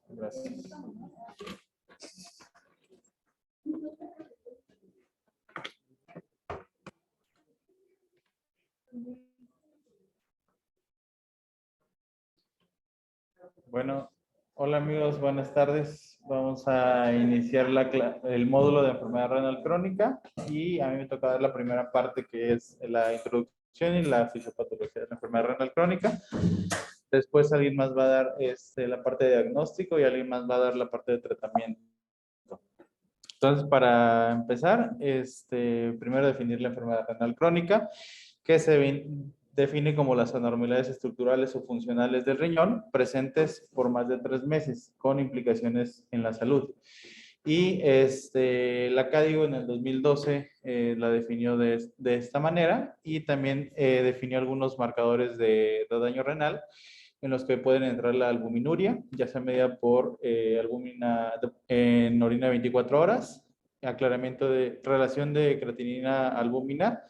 Gracias. Bueno, hola amigos, buenas tardes. Vamos a iniciar el módulo de enfermedad renal crónica y a mí me toca dar la primera parte, que es la introducción y la fisiopatología de la enfermedad renal crónica. Después alguien más va a dar la parte de diagnóstico y alguien más va a dar la parte de tratamiento. Entonces, para empezar, primero definir la enfermedad renal crónica, que se define como las anormalidades estructurales o funcionales del riñón presentes por más de 3 meses, con implicaciones en la salud. Y la CADIGO en el 2012 la definió de esta manera y también definió algunos marcadores de daño renal, en los que pueden entrar la albuminuria, ya sea medida por albúmina en orina 24 horas, aclaramiento de relación de creatinina-albúmina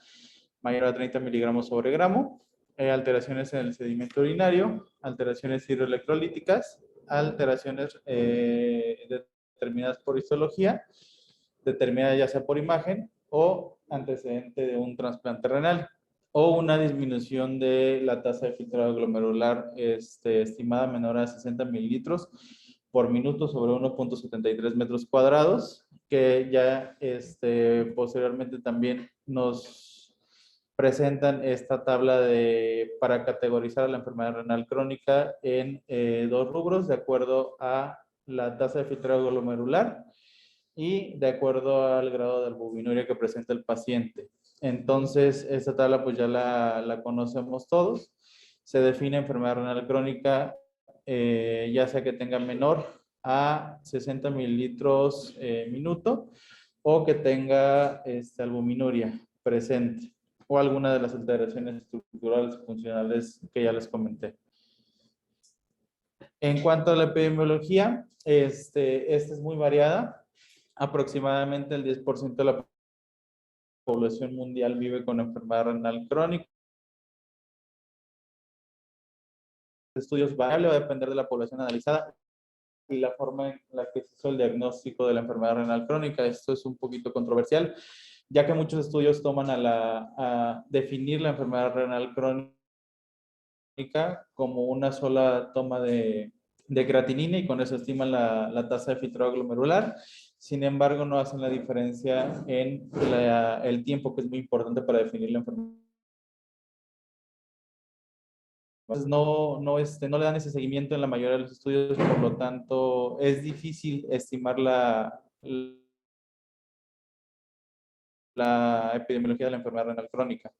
mayor a 30 miligramos sobre gramo, alteraciones en el sedimento urinario, alteraciones hidroelectrolíticas, alteraciones determinadas por histología, determinadas ya sea por imagen o antecedente de un trasplante renal, o una disminución de la tasa de filtrado glomerular estimada menor a 60 mililitros por minuto sobre 1.73 metros cuadrados, que ya posteriormente también nos presentan esta tabla para categorizar a la enfermedad renal crónica en 2 rubros, de acuerdo a la tasa de filtrado glomerular y de acuerdo al grado de albuminuria que presenta el paciente. Entonces, esta tabla pues ya la conocemos todos. Se define enfermedad renal crónica ya sea que tenga menor a 60 mililitros minuto o que tenga albuminuria presente o alguna de las alteraciones estructurales funcionales que ya les comenté. En cuanto a la epidemiología, esta es muy variada. Aproximadamente el 10% de la población mundial vive con enfermedad renal crónica. Estudios variables, va a depender de la población analizada y la forma en la que se hizo el diagnóstico de la enfermedad renal crónica. Esto es un poquito controversial, ya que muchos estudios toman a definir la enfermedad renal crónica como una sola toma de creatinina y con eso estiman la tasa de filtrado glomerular. Sin embargo, no hacen la diferencia en el tiempo, que es muy importante para definir la enfermedad. Entonces, no le dan ese seguimiento en la mayoría de los estudios, por lo tanto, es difícil estimar la epidemiología de la enfermedad renal crónica.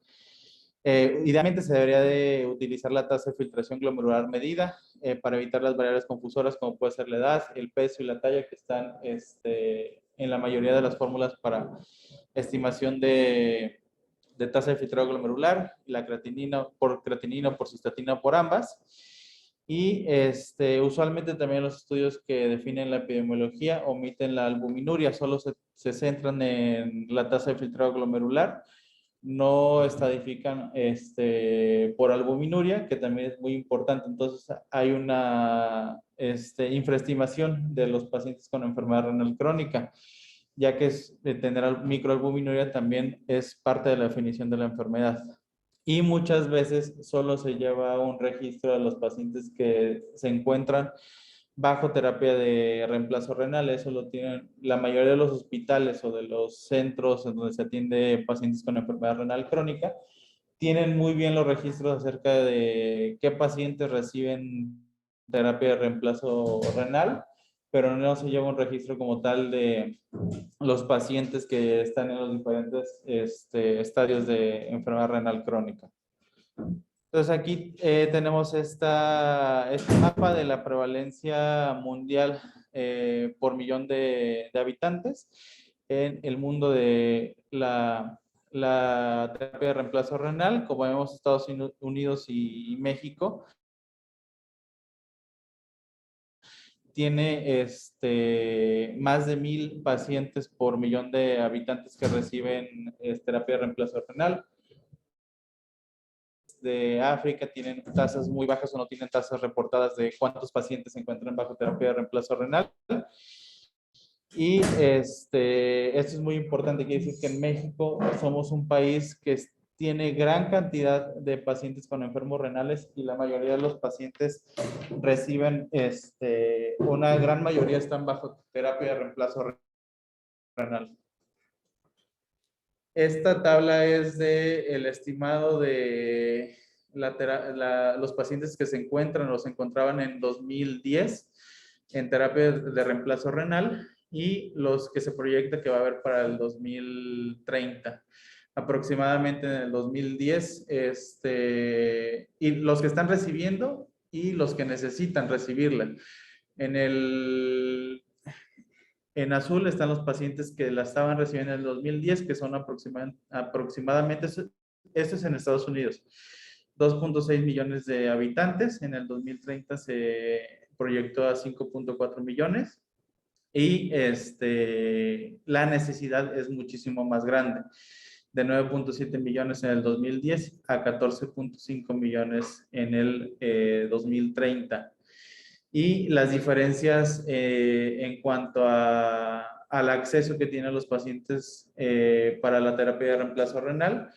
Idealmente se debería de utilizar la tasa de filtración glomerular medida para evitar las variables confusoras, como puede ser la edad, el peso y la talla, que están en la mayoría de las fórmulas para estimación de tasa de filtrado glomerular, la creatinina o por cistatina o por ambas. Y usualmente también los estudios que definen la epidemiología omiten la albuminuria, solo se centran en la tasa de filtrado glomerular, no estadifican por albuminuria, que también es muy importante. Entonces hay una infraestimación de los pacientes con enfermedad renal crónica, ya que tener microalbuminuria también es parte de la definición de la enfermedad. Y muchas veces solo se lleva un registro de los pacientes que se encuentran bajo terapia de reemplazo renal. Eso lo tienen la mayoría de los hospitales o de los centros en donde se atiende pacientes con enfermedad renal crónica. Tienen muy bien los registros acerca de qué pacientes reciben terapia de reemplazo renal, pero no se lleva un registro como tal de los pacientes que están en los diferentes estadios de enfermedad renal crónica. Entonces aquí tenemos este mapa de la prevalencia mundial por millón de habitantes en el mundo de la terapia de reemplazo renal. Como vemos, Estados Unidos y México tiene más de 1,000 pacientes por millón de habitantes que reciben terapia de reemplazo renal. países de África tienen tasas muy bajas o no tienen tasas reportadas de cuántos pacientes se encuentran bajo terapia de reemplazo renal. Y esto es muy importante, quiere decir que en México somos un país que tiene gran cantidad de pacientes con enfermos renales y la mayoría de los pacientes reciben, una gran mayoría están bajo terapia de reemplazo renal. Esta tabla es de el estimado de los pacientes que se encuentran o se encontraban en 2010 en terapia de reemplazo renal y los que se proyecta que va a haber para el 2030. Aproximadamente en el 2010, y los que están recibiendo y los que necesitan recibirla. En azul están los pacientes que la estaban recibiendo en el 2010, que son aproximadamente, esto es en Estados Unidos, 2.6 millones de habitantes. En el 2030 se proyectó a 5.4 millones y la necesidad es muchísimo más grande, de 9.7 millones en el 2010 a 14.5 millones en el 2030. Y las diferencias en cuanto al acceso que tienen los pacientes para la terapia de reemplazo renal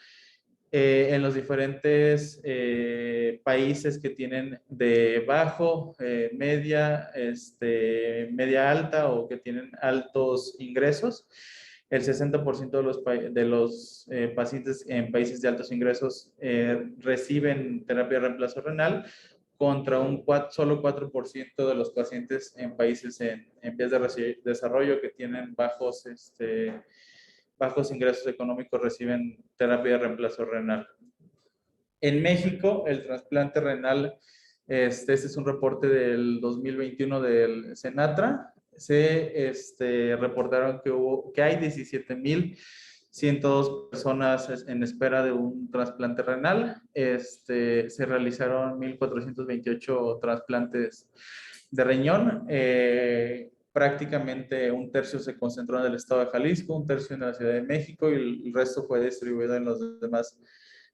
en los diferentes países que tienen de bajo, media, media alta o que tienen altos ingresos. El 60% de los pacientes en países de altos ingresos reciben terapia de reemplazo renal, contra un solo 4% de los pacientes en países en vías de desarrollo que tienen bajos ingresos económicos reciben terapia de reemplazo renal. En México, el trasplante renal, este es un reporte del 2021 del Senatra, se reportaron que hay 17,102 personas en espera de un trasplante renal. Se realizaron 1,428 trasplantes de riñón. Prácticamente un tercio se concentró en el estado de Jalisco, un tercio en la Ciudad de México y el resto fue distribuido en las demás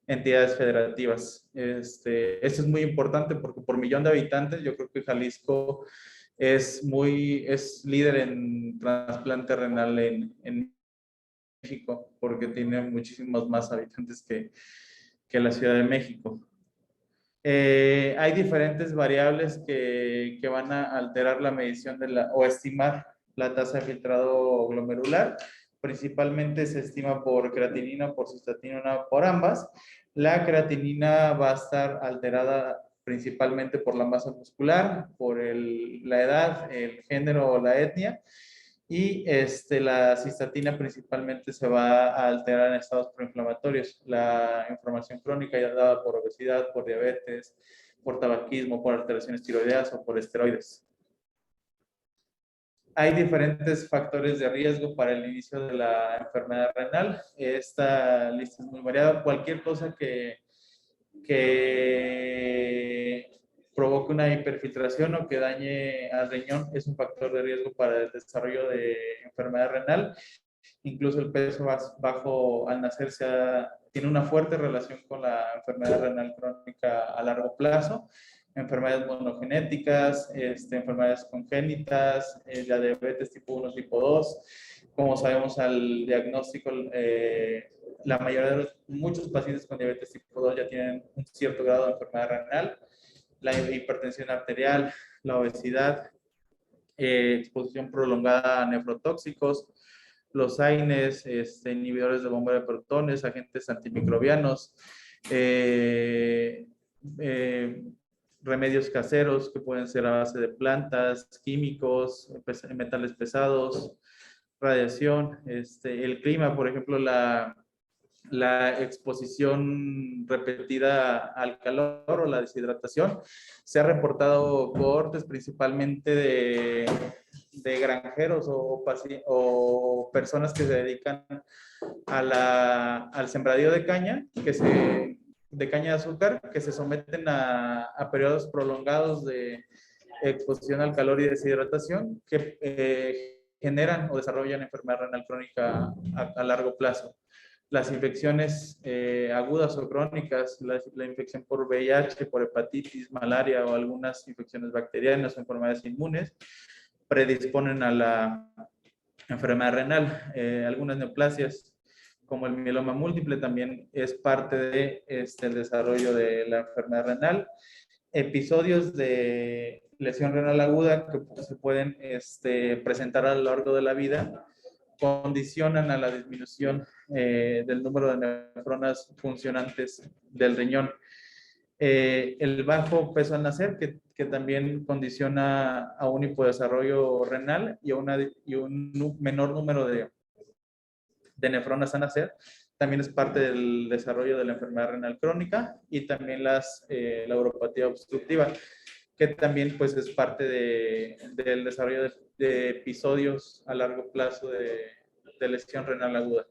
entidades federativas. Esto es muy importante porque por millón de habitantes yo creo que Jalisco es líder en trasplante renal en México, porque tiene muchísimos más habitantes que la Ciudad de México. Hay diferentes variables que van a alterar la medición o estimar la tasa de filtrado glomerular. Principalmente se estima por creatinina, por cistatina, por ambas. La creatinina va a estar alterada principalmente por la masa muscular, por la edad, el género o la etnia. Y la cistatina principalmente se va a alterar en estados proinflamatorios. La inflamación crónica ya dada por obesidad, por diabetes, por tabaquismo, por alteraciones tiroideas o por esteroides. Hay diferentes factores de riesgo para el inicio de la enfermedad renal. Esta lista es muy variada. Cualquier cosa que provoque una hiperfiltración o que dañe al riñón es un factor de riesgo para el desarrollo de enfermedad renal. Incluso el peso bajo al nacer tiene una fuerte relación con la enfermedad renal crónica a largo plazo. Enfermedades monogenéticas, enfermedades congénitas, la diabetes tipo 1, tipo 2. Como sabemos al diagnóstico, la mayoría de muchos pacientes con diabetes tipo 2 ya tienen un cierto grado de enfermedad renal. La hipertensión arterial, la obesidad, exposición prolongada a nefrotóxicos, los AINES, inhibidores de bomba de protones, agentes antimicrobianos, remedios caseros que pueden ser a base de plantas, químicos, metales pesados, radiación, el clima, por ejemplo, la exposición repetida al calor o la deshidratación. Se ha reportado cohortes principalmente de granjeros o personas que se dedican al sembradío de caña, de caña de azúcar, que se someten a periodos prolongados de exposición al calor y deshidratación que generan o desarrollan enfermedad renal crónica a largo plazo. Las infecciones agudas o crónicas, la infección por VIH, por hepatitis, malaria o algunas infecciones bacterianas o enfermedades inmunes predisponen a la enfermedad renal. Algunas neoplasias como el mieloma múltiple también es parte de el desarrollo de la enfermedad renal. Episodios de lesión renal aguda que se pueden presentar a lo largo de la vida condicionan a la disminución del número de nefronas funcionantes del riñón. El bajo peso al nacer, que también condiciona a un hipodesarrollo renal y un menor número de nefronas a nacer, también es parte del desarrollo de la enfermedad renal crónica y también la uropatía obstructiva, que también pues es parte del desarrollo de episodios a largo plazo de lesión renal aguda.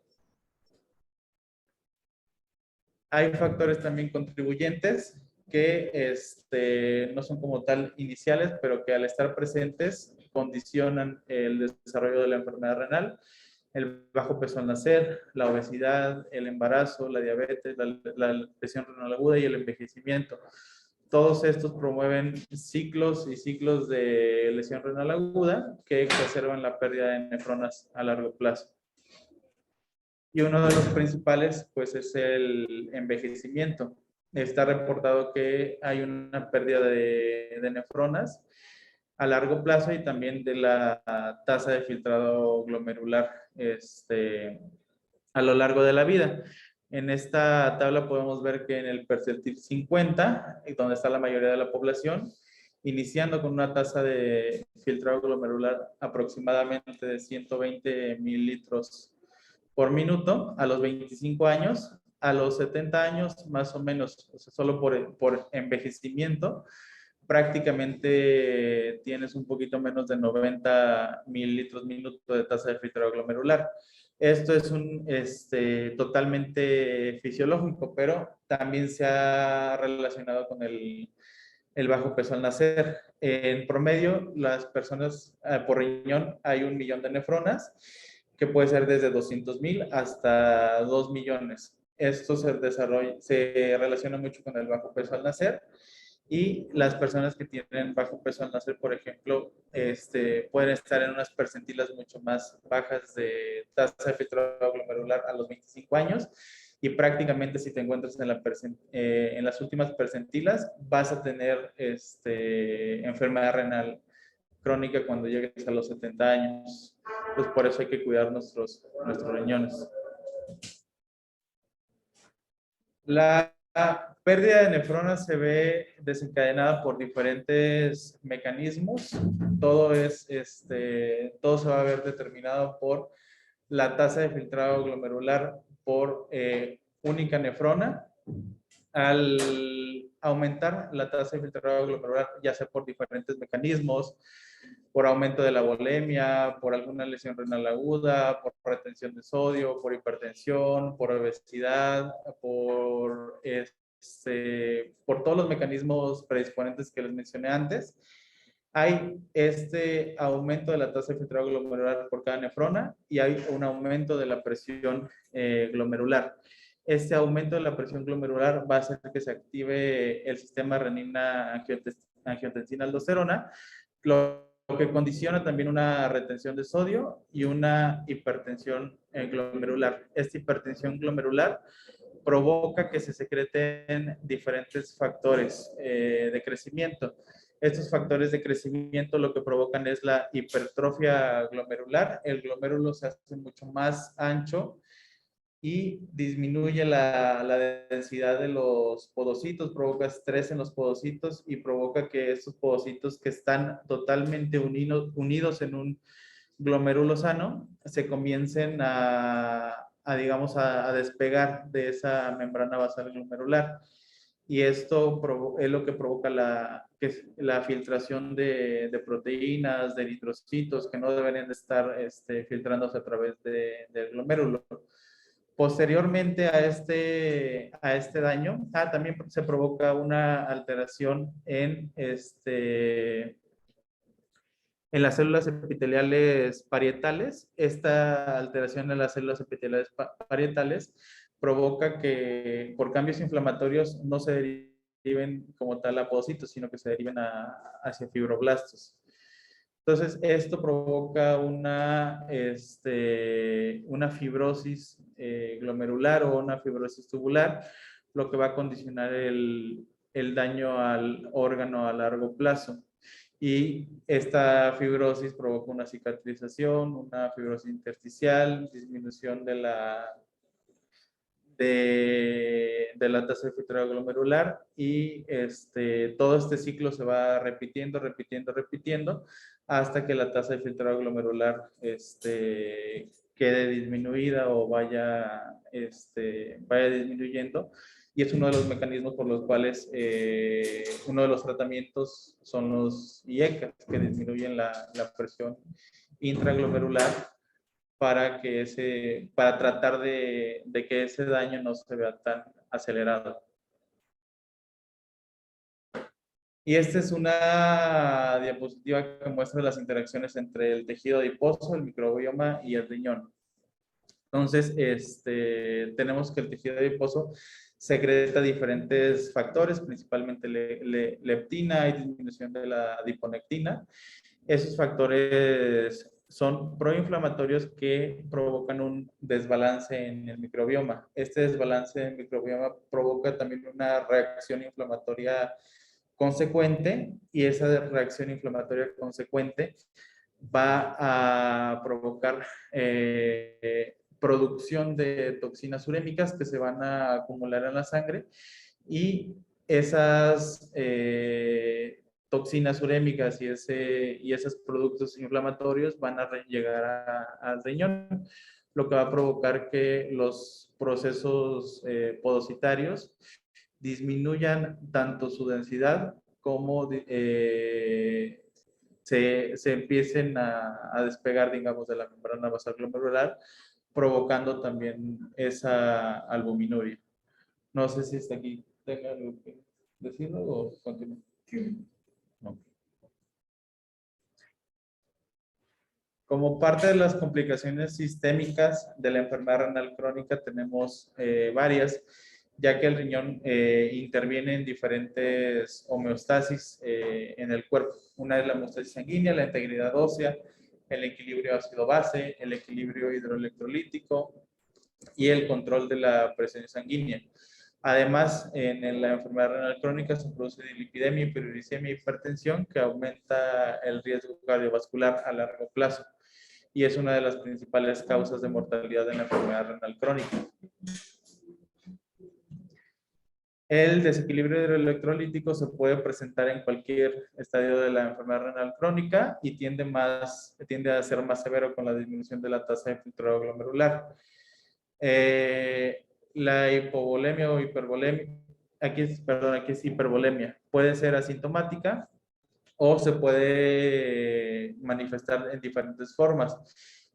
Hay factores también contribuyentes que no son como tal iniciales, pero que al estar presentes condicionan el desarrollo de la enfermedad renal. El bajo peso al nacer, la obesidad, el embarazo, la diabetes, la lesión renal aguda y el envejecimiento. Todos estos promueven ciclos y ciclos de lesión renal aguda que exacerban la pérdida de nefronas a largo plazo. Y uno de los principales, pues, es el envejecimiento. Está reportado que hay una pérdida de nefronas a largo plazo y también de la tasa de filtrado glomerular a lo largo de la vida. En esta tabla podemos ver que en el percentil 50, donde está la mayoría de la población, iniciando con una tasa de filtrado glomerular aproximadamente de 120 mililitros por minuto a los 25 años, a los 70 años más o menos, o sea, solo por envejecimiento, prácticamente tienes un poquito menos de 90 mililitros minuto de tasa de filtrado glomerular. Esto es totalmente fisiológico, pero también se ha relacionado con el bajo peso al nacer. En promedio, las personas por riñón hay 1 millón de nefronas, que puede ser desde 200,000 hasta 2 millones. Esto se relaciona mucho con el bajo peso al nacer. Y las personas que tienen bajo peso al nacer, por ejemplo, pueden estar en unas percentilas mucho más bajas de tasa de filtrado glomerular a los 25 años. Y prácticamente si te encuentras en las últimas percentilas, vas a tener enfermedad renal crónica cuando llegues a los 70 años. Pues por eso hay que cuidar nuestros riñones. La pérdida de nefronas se ve desencadenada por diferentes mecanismos. Todo se va a ver determinado por la tasa de filtrado glomerular por única nefrona. Al aumentar la tasa de filtrado glomerular, ya sea por diferentes mecanismos, por aumento de la volemia, por alguna lesión renal aguda, por retención de sodio, por hipertensión, por obesidad, por todos los mecanismos predisponentes que les mencioné antes, hay este aumento de la tasa de filtrado glomerular por cada nefrona y hay un aumento de la presión glomerular. Este aumento de la presión glomerular va a hacer que se active el sistema renina-angiotensina-aldosterona, lo que condiciona también una retención de sodio y una hipertensión glomerular. Esta hipertensión glomerular provoca que se secreten diferentes factores de crecimiento. Estos factores de crecimiento lo que provocan es la hipertrofia glomerular. El glomérulo se hace mucho más ancho y disminuye la densidad de los podocitos, provoca estrés en los podocitos y provoca que estos podocitos que están totalmente unidos en un glomérulo sano se comiencen digamos, a despegar de esa membrana basal glomerular. Y esto es lo que provoca la filtración de proteínas, de eritrocitos, que no deberían de estar filtrándose a través del glomérulo. Posteriormente a este daño, también se provoca una alteración en en las células epiteliales parietales. Esta alteración en las células epiteliales parietales provoca que por cambios inflamatorios no se deriven como tal a pocitos, sino que se deriven hacia fibroblastos. Entonces, esto provoca una fibrosis glomerular o una fibrosis tubular, lo que va a condicionar el daño al órgano a largo plazo. Y esta fibrosis provoca una cicatrización, una fibrosis intersticial, disminución de la tasa de filtrado glomerular y todo este ciclo se va repitiendo hasta que la tasa de filtrado glomerular quede disminuida o vaya disminuyendo. Y es uno de los mecanismos por los cuales uno de los tratamientos son los IECA, que disminuyen la presión intraglomerular para tratar de que ese daño no se vea tan acelerado. Y esta es una diapositiva que muestra las interacciones entre el tejido adiposo, el microbioma y el riñón. Entonces, tenemos que el tejido adiposo secreta diferentes factores, principalmente leptina y disminución de la adiponectina. Esos factores son proinflamatorios que provocan un desbalance en el microbioma. Este desbalance en el microbioma provoca también una reacción inflamatoria consecuente y esa reacción inflamatoria consecuente va a provocar producción de toxinas urémicas que se van a acumular en la sangre y esas toxinas urémicas y esos productos inflamatorios van a llegar al riñón, lo que va a provocar que los procesos podocitarios disminuyan tanto su densidad como se empiecen a despegar, digamos, de la membrana basal glomerular, provocando también esa albuminuria. No sé si hasta aquí tenga algo que decirlo o continúo. Sí. No. Como parte de las complicaciones sistémicas de la enfermedad renal crónica tenemos varias, ya que el riñón interviene en diferentes homeostasis en el cuerpo. Una es la homeostasis sanguínea, la integridad ósea, el equilibrio ácido-base, el equilibrio hidroelectrolítico y el control de la presión sanguínea. Además, en la enfermedad renal crónica se produce dilipidemia, hiperuricemia y hipertensión que aumenta el riesgo cardiovascular a largo plazo y es una de las principales causas de mortalidad en la enfermedad renal crónica. El desequilibrio hidroelectrolítico se puede presentar en cualquier estadio de la enfermedad renal crónica y tiende a ser más severo con la disminución de la tasa de filtrado glomerular. La hipovolemia o hipervolemia, aquí es hipervolemia, puede ser asintomática o se puede manifestar en diferentes formas.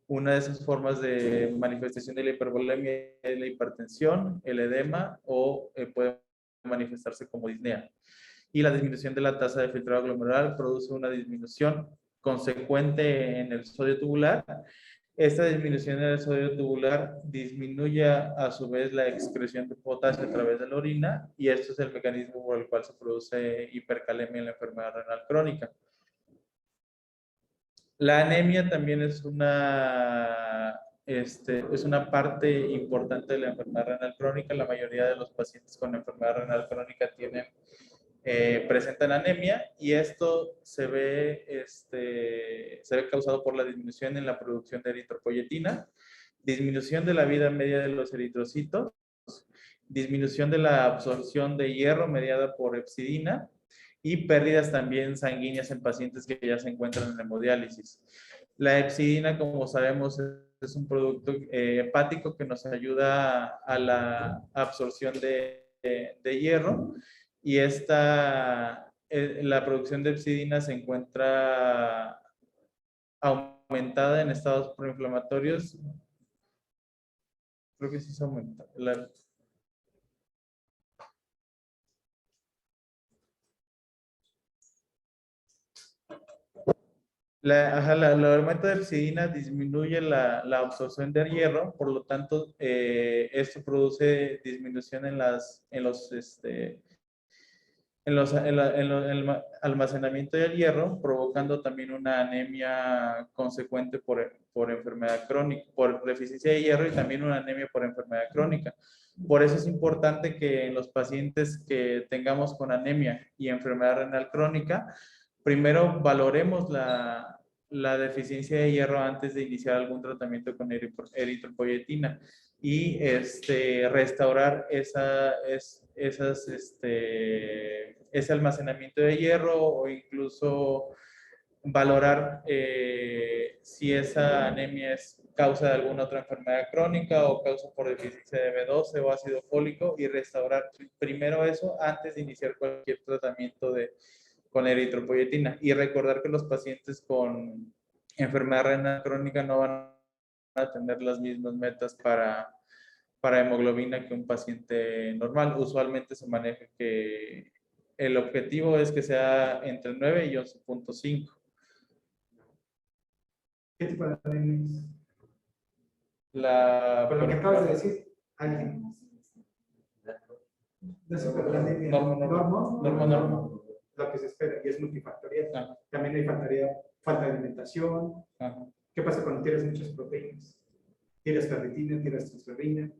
Una de esas formas de manifestación de la hipervolemia es la hipertensión, el edema o puede manifestarse como disnea. Y la disminución de la tasa de filtrado glomerular produce una disminución consecuente en el sodio tubular. Esta disminución del sodio tubular disminuye a su vez la excreción de potasio a través de la orina y esto es el mecanismo por el cual se produce hipercalemia en la enfermedad renal crónica. La anemia también es una parte importante de la enfermedad renal crónica. La mayoría de los pacientes con enfermedad renal crónica presentan anemia y esto se ve causado por la disminución en la producción de eritropoyetina, disminución de la vida media de los eritrocitos, disminución de la absorción de hierro mediada por hepcidina y pérdidas también sanguíneas en pacientes que ya se encuentran en hemodiálisis. La hepcidina, como sabemos, es un producto hepático que nos ayuda a la absorción de hierro y la producción de hepcidina se encuentra aumentada en estados proinflamatorios. Creo que sí se aumenta. El aumento de epsidina disminuye la absorción de hierro, por lo tanto, esto produce disminución en el almacenamiento del hierro, provocando también una anemia consecuente por enfermedad crónica, por deficiencia de hierro y también una anemia por enfermedad crónica. Por eso es importante que en los pacientes que tengamos con anemia y enfermedad renal crónica, primero valoremos la deficiencia de hierro antes de iniciar algún tratamiento con eritropoyetina y restaurar ese almacenamiento de hierro o incluso valorar si esa anemia es causa de alguna otra enfermedad crónica o causa por deficiencia de B12 o ácido fólico y restaurar primero eso antes de iniciar cualquier tratamiento con eritropoyetina. Y recordar que los pacientes con enfermedad renal crónica no van a tener las mismas metas para hemoglobina que un paciente normal. Usualmente se maneja que el objetivo es que sea entre 9 y 11.5. ¿Qué tipo de anemia es? Con lo que acabas de decir, alguien. No sé, pero la anemia normo, lo que se espera, y es multifactorial. Ajá. También hay falta de alimentación. Ajá. ¿Qué pasa cuando tienes muchas proteínas? Tienes ferritina, tienes transferrina,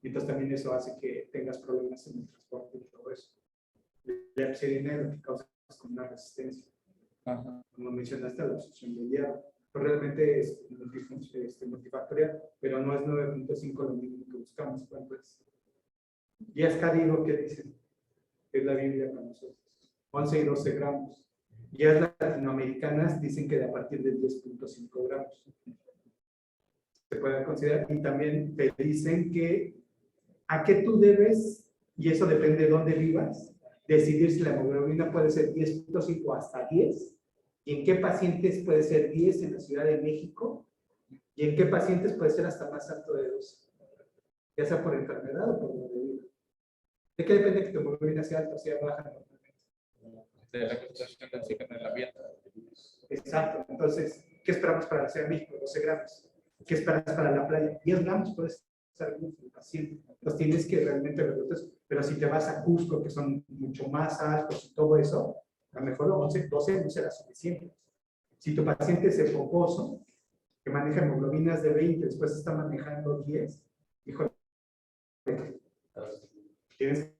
y entonces también eso hace que tengas problemas en el transporte y todo eso. La epsilina es lo que causa como una resistencia. Ajá. Como mencionaste, la absorción de hierro. Pero realmente es multifactorial, pero no es 9.5 lo mismo que buscamos. ¿Cuánto es? Y es digo que dicen, es la Biblia para nosotros. 11 y 12 gramos. Ya las latinoamericanas dicen que de a partir de 10.5 gramos. Se puede considerar. Y también te dicen que a qué tú debes, y eso depende de dónde vivas, decidir si la hemoglobina puede ser 10.5 hasta 10, y en qué pacientes puede ser 10 en la Ciudad de México, y en qué pacientes puede ser hasta más alto de 12, ya sea por enfermedad o por donde viva. ¿De qué depende que tu hemoglobina sea alta o sea baja normalmente? De la concentración de oxígeno en el ambiente. Exacto. Entonces, ¿qué esperamos para la Ciudad de México? 12 gramos. ¿Qué esperas para la playa? 10 gramos puede estar bien el paciente. Entonces tienes que realmente verlo. Pero si te vas a Cusco, que son mucho más altos y todo eso, a lo mejor 11, 12 no será suficiente. Si tu paciente es epoposo, que maneja hemoglobinas de 20, después está manejando 10, híjole, tienes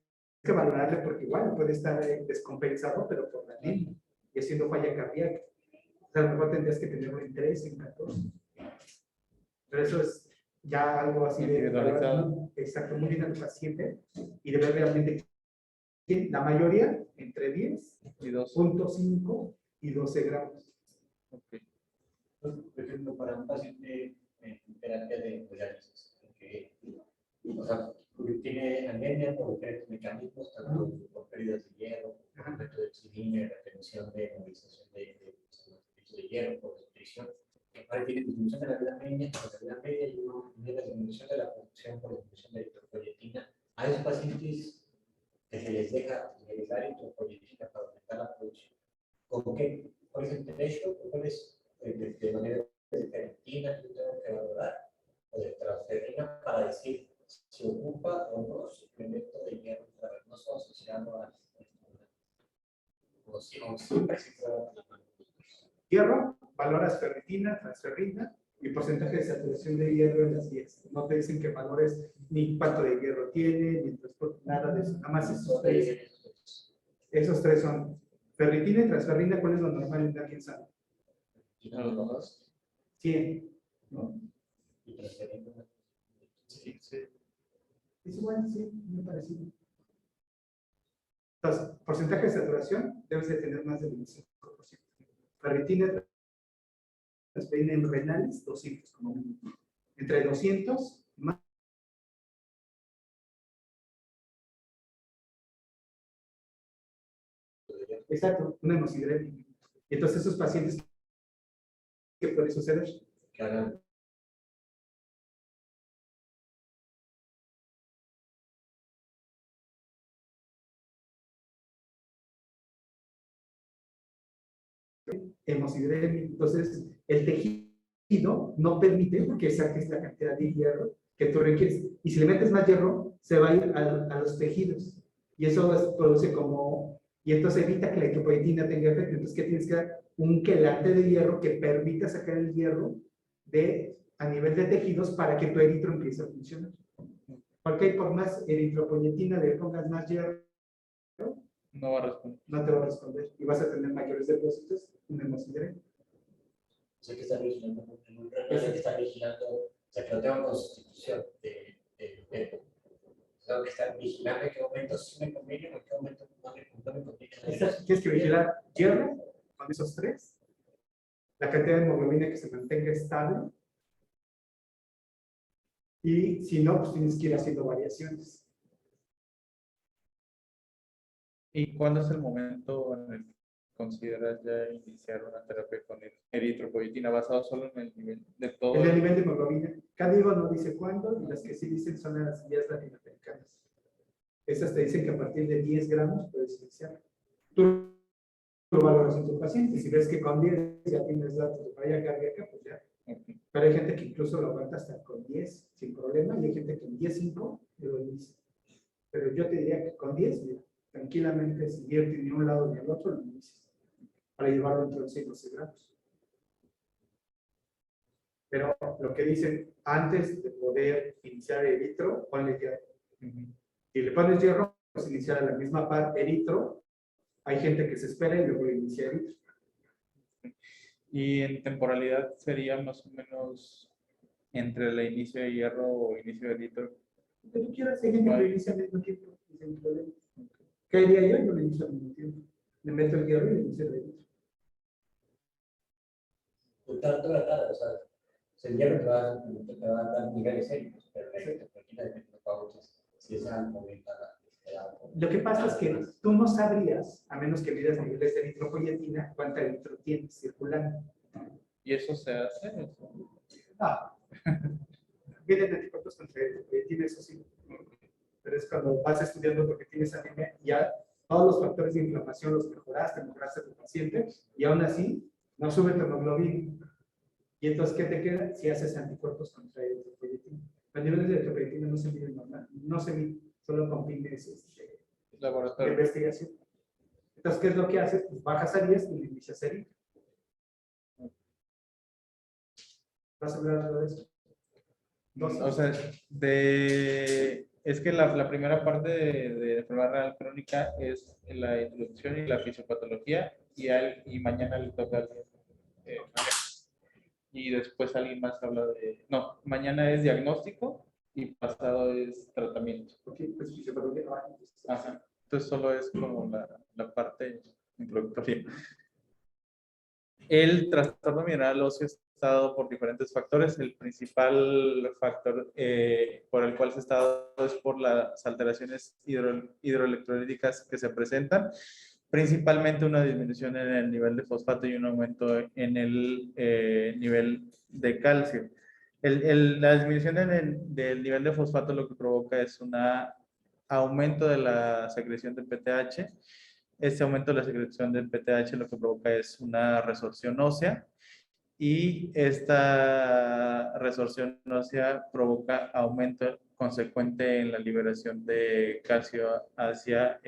que valorarle porque igual puede estar descompensado, pero por la anemia y haciendo falla cardíaca. O sea, a lo mejor tendrías que tenerlo en 3, en 14. Pero eso es ya algo así de individualizado. Exacto, muy bien al paciente y de ver realmente la mayoría entre 10.5 y 12 gramos. Okay. Entonces, por ejemplo, para un paciente en terapia de diálisis, o sea, porque tiene anemia por diferentes mecanismos, tanto por pérdidas de hierro, por aumento de oxígeno, retención de movilización de hierro, por nutrición. Ahora tiene disminución de la vida media y una disminución de la producción por disminución de eritropoyetina. A esos pacientes que se les deja utilizar eritropoyetina para aumentar la producción. ¿Con qué? ¿Cuál es el derecho? ¿Cuál es de manera de ferritina que yo tengo que valorar? O de transferrina para decir si ocupa o no suplemento de hierro intravenoso asociado a o siempre se puede. Hierro, valoras ferritina, transferrina y porcentaje de saturación de hierro en las 10. No te dicen que valores ni cuánto de hierro tiene, ni nada de eso. Nada más esos tres. Esos tres son ferritina y transferrina. ¿Cuál es lo normal en alguien sano? 100. ¿No? Y transferrina. Sí. Es igual, sí, me parece. Entonces, porcentaje de saturación debes de tener más del 25%. Ferritina, transferrina en renales, 200 como mínimo. Entre 200 más. Exacto, una hemosideremia. Entonces, esos pacientes, ¿qué puede suceder? Que hagan hemosideremia. Entonces, el tejido no permite que saques la cantidad de hierro que tú requieres. Y si le metes más hierro, se va a ir a los tejidos. Y eso produce como... Y entonces evita que la eritropoyetina tenga efecto. Entonces, ¿qué tienes que dar? Un quelante de hierro que permita sacar el hierro a nivel de tejidos para que tu eritro empiece a funcionar. Porque por más eritropoyetina le pongas más hierro, No va a responder. no te va a responder. Y vas a tener mayores depósitos en hemosideremia. O sea, que está vigilando, en un reloj que está vigilando, o sea, que lo tengo con sustitución de tengo que estar vigilando en qué momento sí me conviene o en qué momento no me conviene. Tienes que vigilar hierro con esos tres, la cantidad de hemoglobina que se mantenga estable, y si no, pues tienes que ir haciendo variaciones. ¿Y cuándo es el momento en el que consideras ya iniciar una terapia con eritropoyetina basado solo en el nivel de todo? En el nivel de hemoglobina. Cada libro no dice cuándo, y las que sí dicen son las guías latinoamericanas. Esas te dicen que a partir de 10 gramos puedes iniciar. Tú lo valoras en tu paciente. Si ves que con 10 ya tienes datos de falla cardíaca, pues ya. Okay. Pero hay gente que incluso lo aguanta hasta con 10 sin problema, y hay gente que con 10.5 lo inicia. Pero yo te diría que con 10, mira, tranquilamente, sin irte ni un lado ni al otro, lo inicias. Para llevarlo entre los 5 o 6 gramos. Pero lo que dicen, antes de poder iniciar el eritro, ponle hierro. Si le pones hierro, pues iniciar a la misma par eritro. Hay gente que se espera y luego le inicia eritro. Y en temporalidad sería más o menos entre el inicio de hierro o inicio de eritro. Lo que tú quieras, hay gente que lo inicia al mismo tiempo. Sin problema. ¿Qué haría yo? Yo lo inicio al mismo tiempo. Le meto el hierro y le inicio el eritro. Tanto la cara, o sea, el hierro te va a dar niveles serios, pero la eritropoyetina de pautas, si es algo aumentada. Lo que pasa es que tú no sabrías, a menos que midas niveles de eritropoyetina, cuánta eritro tienes circulando. ¿Y eso se hace? No. Vienen de anticuerpos contra eritropoyetina, eso sí. Pero es cuando vas estudiando porque tienes anemia, ya todos los factores de inflamación los mejoraste a tu paciente, y aún así no sube tu hemoglobina. Y entonces, ¿qué te queda? Si haces anticuerpos contra eritropoyetina. Los niveles de eritropoyetina no se miden normal, no se miden, solo con fines de investigación. Entonces, ¿qué es lo que haces? Pues bajas a 10 y le inicias a eritro. ¿Vas a hablar algo de eso? O sea, es que la primera parte de enfermedad renal crónica es la introducción y la fisiopatología, y mañana le toca a alguien. Y después alguien más habla de... No, mañana es diagnóstico y pasado es tratamiento. Ok, pues fisiopatología. Ajá. Entonces solo es como la parte introductoria. El trastorno mineral óseo está dado por diferentes factores. El principal factor por el cual se está dado es por las alteraciones hidroelectrolíticas que se presentan, principalmente una disminución en el nivel de fosfato y un aumento en el nivel de calcio. La disminución del nivel de fosfato lo que provoca es un aumento de la secreción de PTH. Este aumento de la secreción del PTH lo que provoca es una resorción ósea, y esta resorción ósea provoca aumento consecuente en la liberación de calcio hacia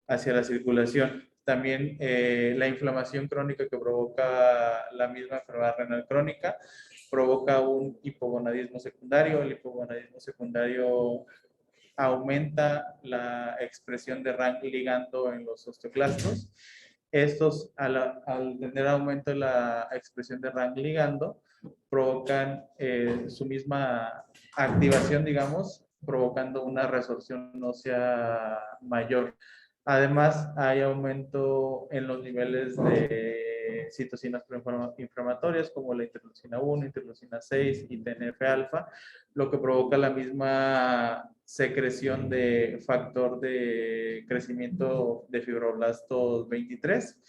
la circulación. También la inflamación crónica que provoca la misma enfermedad renal crónica provoca un hipogonadismo secundario. El hipogonadismo secundario aumenta la expresión de RANG ligando en los osteoclastos. Estos, al tener aumento de la expresión de RANG ligando, provocan su misma activación, digamos, provocando una resorción ósea mayor. Además, hay aumento en los niveles de citocinas proinflamatorias como la interleucina 1, interleucina 6 y TNF-alfa, lo que provoca la misma secreción de factor de crecimiento de fibroblastos 23,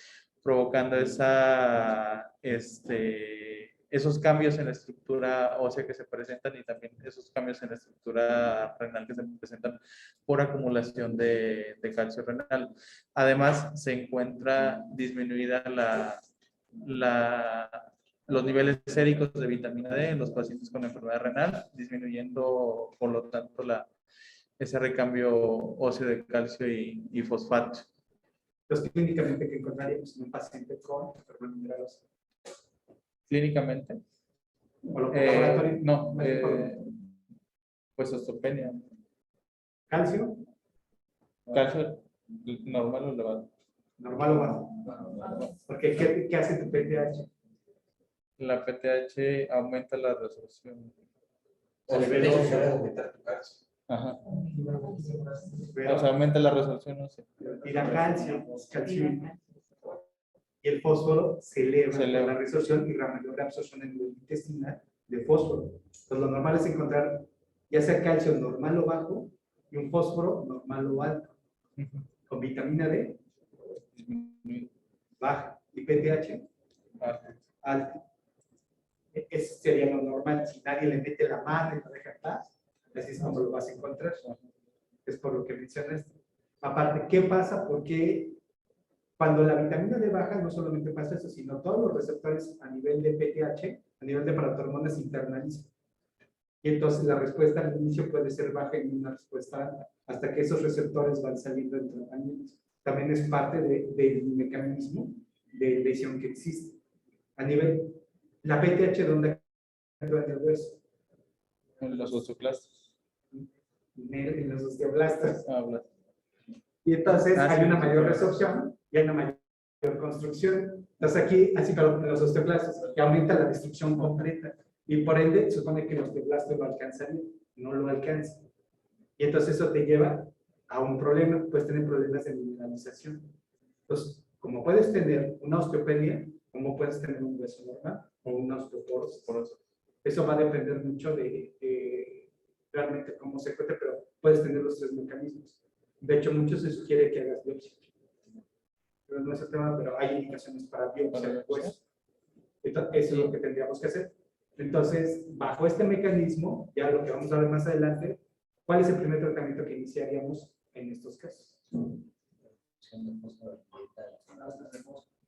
provocando esa esos cambios en la estructura ósea que se presentan y también esos cambios en la estructura renal que se presentan por acumulación de calcio renal. Además, se encuentra disminuida los niveles séricos de vitamina D en los pacientes con enfermedad renal, disminuyendo, por lo tanto, ese recambio óseo de calcio y fosfato. Entonces, clínicamente, ¿qué encontraríamos en un paciente con enfermedad mineral ósea? Clínicamente, ¿O lo por laboratorio? no, pues osteopenia. ¿Calcio? Calcio normal o elevado. ¿Normal o bajo? Porque, ¿qué hace tu PTH? La PTH aumenta la resolución. O nivel de se va a aumentar tu calcio. Ajá. Pero, O sea, aumenta la resolución, no sé. y la calcio, y el fósforo se eleva Se por eleva. la resorción y la mayor absorción en el intestinal de fósforo. Entonces, lo normal es encontrar ya sea calcio normal o bajo y un fósforo normal o alto. Con vitamina D baja y PTH alto. Eso sería lo normal. Si nadie le mete la mano y lo deja en paz, así es como lo vas a encontrar. Es por lo que mencionaste. Aparte, ¿qué pasa? Porque cuando la vitamina D baja, no solamente pasa eso, sino todos los receptores a nivel de PTH, a nivel de paratormonas, se internalizan. Y entonces la respuesta al inicio puede ser baja y una respuesta alta, hasta que esos receptores van saliendo del tratamiento. También es parte del mecanismo de lesión que existe. A nivel, la PTH, ¿dónde actúa en el hueso? En los osteoclastos. En los osteoblastos. Habla. Y entonces hay sí, una sí, mayor sí. resorción y hay una mayor construcción. Entonces aquí, así para los osteoclastos, que aumenta la destrucción completa. Y por ende, supone que el osteoblasto lo alcanzaría, no lo alcanza. Y entonces eso te lleva a un problema, puedes tener problemas de mineralización. Entonces, como puedes tener una osteopenia, como puedes tener un hueso normal o una osteoporosis. Eso va a depender mucho de realmente cómo se encuentre, pero puedes tener los tres mecanismos. De hecho, mucho se sugiere que hagas biopsia. Pero no es el tema, pero hay indicaciones para biopsia de hueso. Entonces, eso es lo que tendríamos que hacer. Entonces, bajo este mecanismo, ya lo que vamos a ver más adelante, ¿cuál es el primer tratamiento que iniciaríamos en estos casos?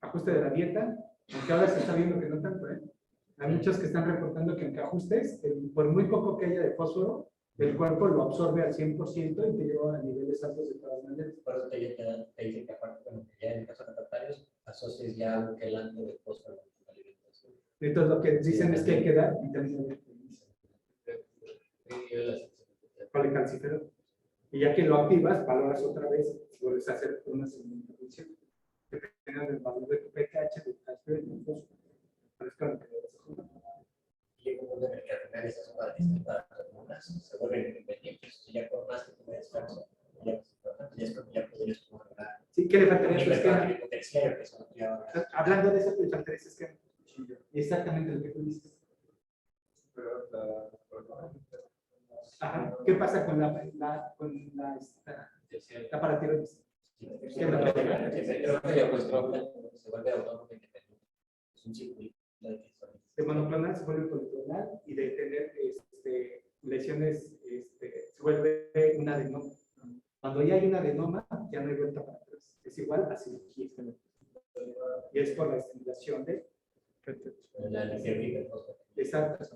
Ajuste de la dieta, aunque ahora se está viendo que no tanto, ¿eh? Hay muchos que están reportando que aunque ajustes, por muy poco que haya de fósforo, el cuerpo lo absorbe al 100% y te lleva a niveles altos de todas maneras. Por eso te dice que aparte, bueno, que ya en el caso de tratarios, asocies ya algo que el antes de fósforo con la alimentación. Entonces lo que dicen es que hay que dar vitamina D. Policalciferol. Y ya que lo activas, valoras otra vez, vuelves a hacer una segunda intervención. Dependiendo del valor de tu pH, de calcio y del fósforo. Pero es claro que lo vas a jugar. Y llega un punto en el que al final esas son distintas hormonas, se vuelven independientes. Y ya por más que tú descanso, ya podrías mejorar. Sí, ¿qué le faltaría a tu esquema? Potencial, que eso ya Hablando de eso, te faltaría ese esquema. Exactamente lo que tú dices. Ajá. ¿Qué pasa con la paratiroides? se vuelve autónomo independiente. Es un circuito De monoclonal se vuelve policlonal y de tener lesiones se vuelve un adenoma. Cuando ya hay un adenoma, ya no hay vuelta para atrás. Es igual a cirugía. Y es por la estimulación de la licerina. exacto.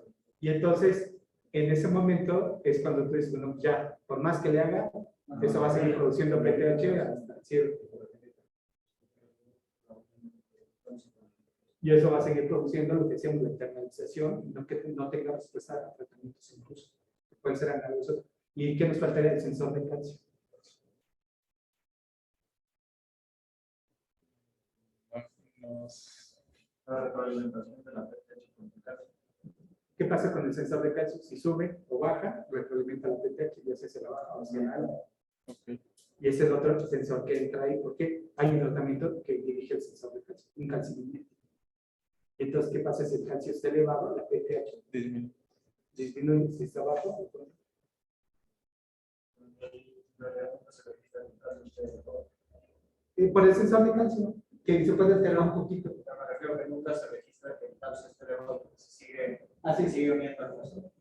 Y entonces, en ese momento es cuando tú dices, bueno, ya, por más que le haga, eso va a seguir produciendo PTH hasta cierto. Y eso va a seguir produciendo lo que decíamos la internalización, no que no tenga respuesta a tratamientos incluso. Pueden ser análogos. ¿Y qué nos faltaría? El sensor de calcio. ¿Qué pasa con el sensor de calcio? Si sube o baja, retroalimenta la PTH, ya sea se la baja o hacia alta. Okay. Y es el otro sensor que entra ahí, porque hay un tratamiento que dirige el sensor de calcio, un calcimiento. Entonces, ¿qué pasa si el calcio está elevado? La PTH disminuye, si está bajo. Por el sensor de calcio, que se puede alterar un poquito. Nunca se registra que Entonces, pero se sigue, así sigue uniendo el caso.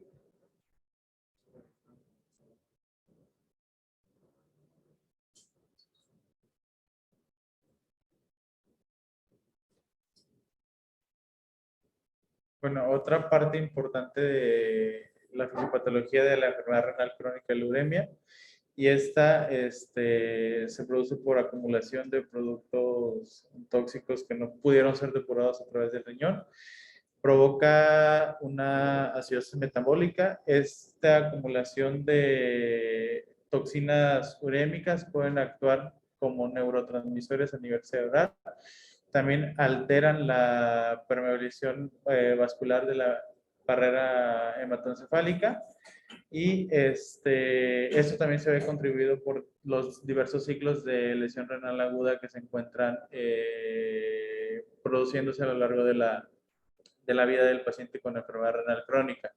Bueno, otra parte importante de la fisiopatología de la enfermedad renal crónica es la uremia, y esta se produce por acumulación de productos tóxicos que no pudieron ser depurados a través del riñón. Provoca una acidosis metabólica. Esta acumulación de toxinas urémicas pueden actuar como neurotransmisores a nivel cerebral. También alteran la permeabilización vascular de la barrera hematoencefálica, y esto también se ve contribuido por los diversos ciclos de lesión renal aguda que se encuentran produciéndose a lo largo de la vida del paciente con enfermedad renal crónica.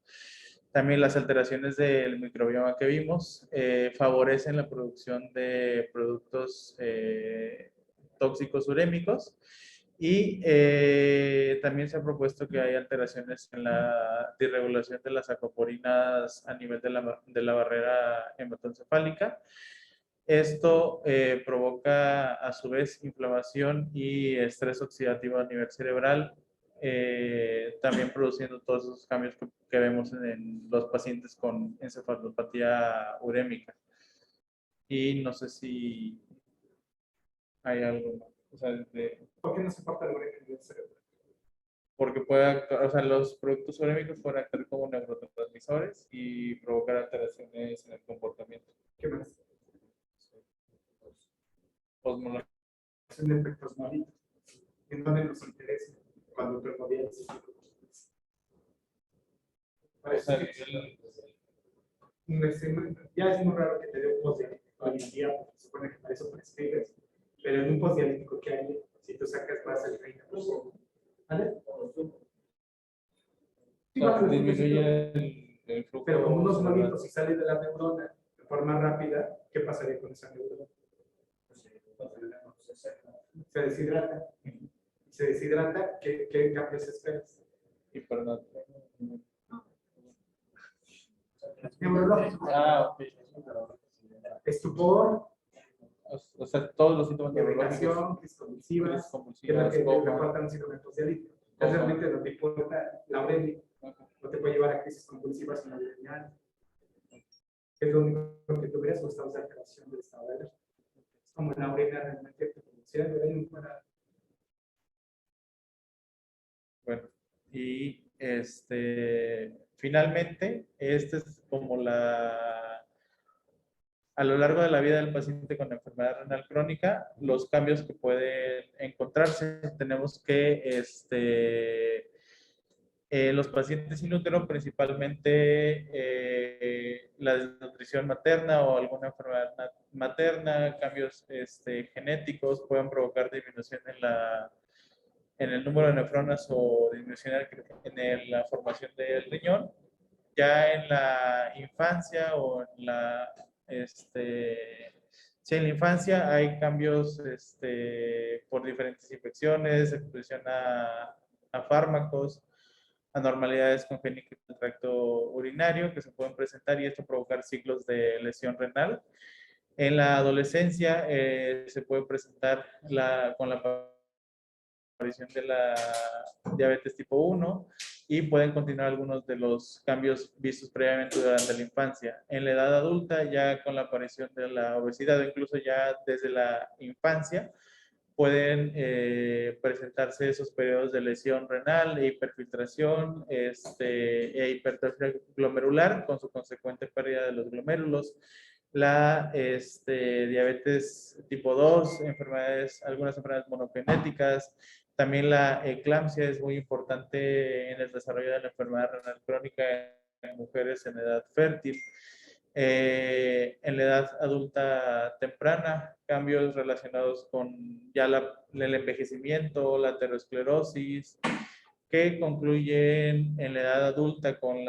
También las alteraciones del microbioma que vimos favorecen la producción de productos tóxicos urémicos, y también se ha propuesto que hay alteraciones en la disregulación de las acoporinas a nivel de la barrera hematoencefálica. Esto provoca a su vez inflamación y estrés oxidativo a nivel cerebral, también produciendo todos esos cambios que vemos en los pacientes con encefalopatía urémica. Y no sé si hay algo más. O sea, ¿Por qué no se parte el origen del cerebro? porque puede actuar, o sea, los productos urémicos pueden actuar como neurotransmisores y provocar alteraciones en el comportamiento. ¿Qué más? Osmolar. Son efectos malignos. ¿En dónde nos interesa? Cuando premodiales. Ya es muy raro que te dé un postdialítico hoy en día, porque se supone que para eso prescribes. Pero en un postdialítico que hay, si tú sacas más del 30%, ¿vale? Sí, Disminuye el flujo. pero como unos molitos, si sale de la neurona de forma rápida, ¿qué pasaría con esa neurona? Se deshidrata. Se deshidrata, ¿qué cambios esperas? Neurológico. Ok. Estupor, O sea, todos los síntomas neurológicos. irritación, crisis convulsivas, que es lo convulsivas, que te coma. reportan un síndrome postdialítico. Realmente no te importa la uremia, no te puede llevar a crisis convulsivas en la uremia. Es lo único que tú veas o estados de alteración del estado de alerta. Es como la uremia realmente te producía Bueno, y finalmente, este es como a lo largo de la vida del paciente con enfermedad renal crónica, los cambios que pueden encontrarse. Tenemos que los pacientes sin útero, principalmente la desnutrición materna o alguna enfermedad materna, cambios genéticos pueden provocar disminución en el número de nefronas o disminución en la formación del riñón. Ya en la infancia o en sí, en la infancia hay cambios por diferentes infecciones, exposición a fármacos, anormalidades congénitas del tracto urinario que se pueden presentar, y esto provocar ciclos de lesión renal. En la adolescencia se puede presentar con la aparición de la diabetes tipo 1, y pueden continuar algunos de los cambios vistos previamente durante la infancia. En la edad adulta, ya con la aparición de la obesidad, o incluso ya desde la infancia, pueden presentarse esos periodos de lesión renal, e hiperfiltración, e hipertrofia glomerular, con su consecuente pérdida de los glomérulos. La diabetes tipo 2, algunas enfermedades monogenéticas. También la eclampsia es muy importante en el desarrollo de la enfermedad renal crónica en mujeres en edad fértil. En la edad adulta temprana, cambios relacionados con ya el envejecimiento, la aterosclerosis, que concluyen en la edad adulta con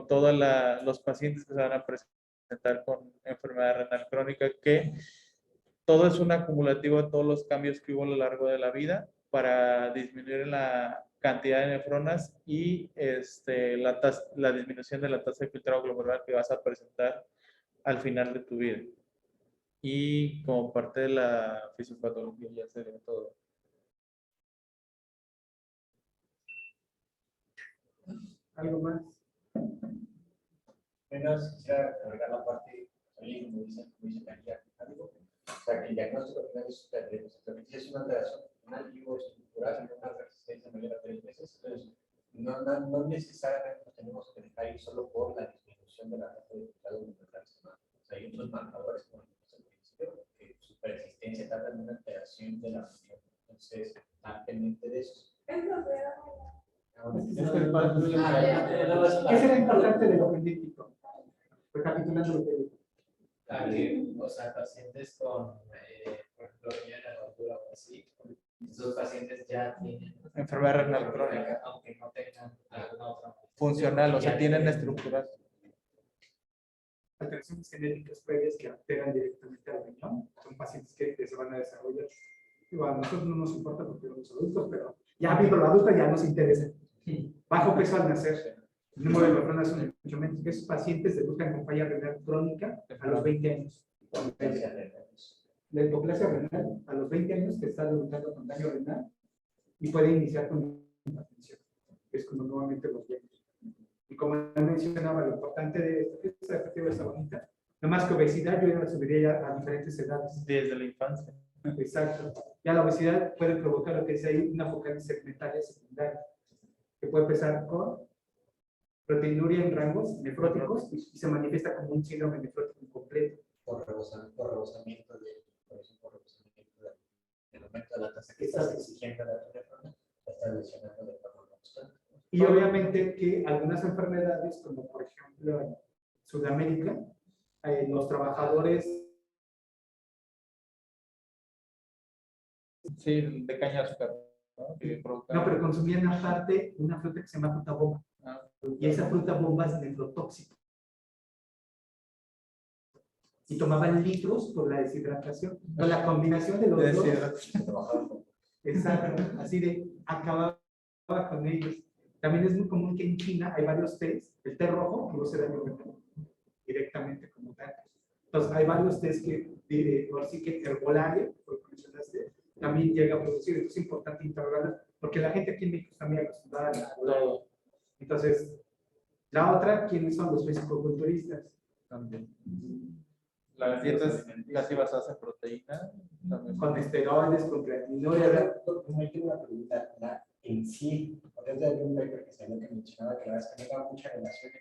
todos los pacientes que se van a presentar con enfermedad renal crónica, que todo es un acumulativo de todos los cambios que hubo a lo largo de la vida, para disminuir la cantidad de nefronas y la disminución de la tasa de filtrado glomerular que vas a presentar al final de tu vida. Y como parte de la fisiopatología ya sería todo. ¿Algo más? Menos quisiera agregar la parte, como dice María, algo. O sea, que el diagnóstico final es es una alteración funcional y o estructural en una resistencia mayor a 3 meses. Entonces, no necesariamente nos tenemos que dejar ir solo por la disminución de la tasa de filtrado glomerular. O sea, hay otros marcadores, como el principio, que su persistencia trata de una alteración de la función. Entonces, están pendiente de eso. ¿Qué será importante de lo genético? Recapitulando lo que dijo. O sea, pacientes con, por ejemplo, la rotura o así, esos pacientes ya tienen Enfermedad renal crónica. aunque no tengan alguna otra Funcional, o sea, ya tienen estructuras. Alteraciones genéticas previas que alteran directamente al riñón son pacientes que se van a desarrollar. Digo, a nosotros no nos importa porque somos adultos, pero ya viendo la adulta ya nos interesa. Bajo peso al nacer. El número de nefronas son mucho menos. Esos pacientes debutan con falla renal crónica a los 20 años. La hipoplasia renal a los 20 años que está debutando con daño renal y puede iniciar con hipertensión, que es como nuevamente los vemos. Y como mencionaba, lo importante de esta perspectiva está bonita. No más que obesidad, yo la subiría ya a diferentes edades. Desde la infancia. Exacto. Ya la obesidad puede provocar lo que es ahí una focal segmentaria secundaria, que puede empezar con proteinuria en rangos nefróticos y se manifiesta como un síndrome nefrótico incompleto. Por rebosamiento del aumento de la tasa que estás exigiendo a la nefrona, la estás lesionando de forma constante. Y obviamente que algunas enfermedades, como por ejemplo en Sudamérica, los trabajadores Sí, de caña de azúcar. no, pero consumían aparte una fruta que se llama fruta bomba. Y esa fruta bomba es nefrotóxica. Y tomaban litros por la deshidratación. Con la combinación de los dos. Exacto. Así de acababa con ellos. También es muy común que en China hay varios tés. El té rojo produce daño renal directamente como tal. Entonces hay varios tés que, por sí que herbolaria, por mencionaste, también llega a producir. Entonces es importante integrarlo, porque la gente aquí en México está muy acostumbrada a la herbolaria. Entonces, la otra, ¿quiénes son los fisicoculturistas? También. Las dietas casi basadas en proteína. También. Con esteroides, con creatininas. Me tengo una pregunta. En sí, porque es de un paper que salió que mencionaba que la verdad es que no había mucha relación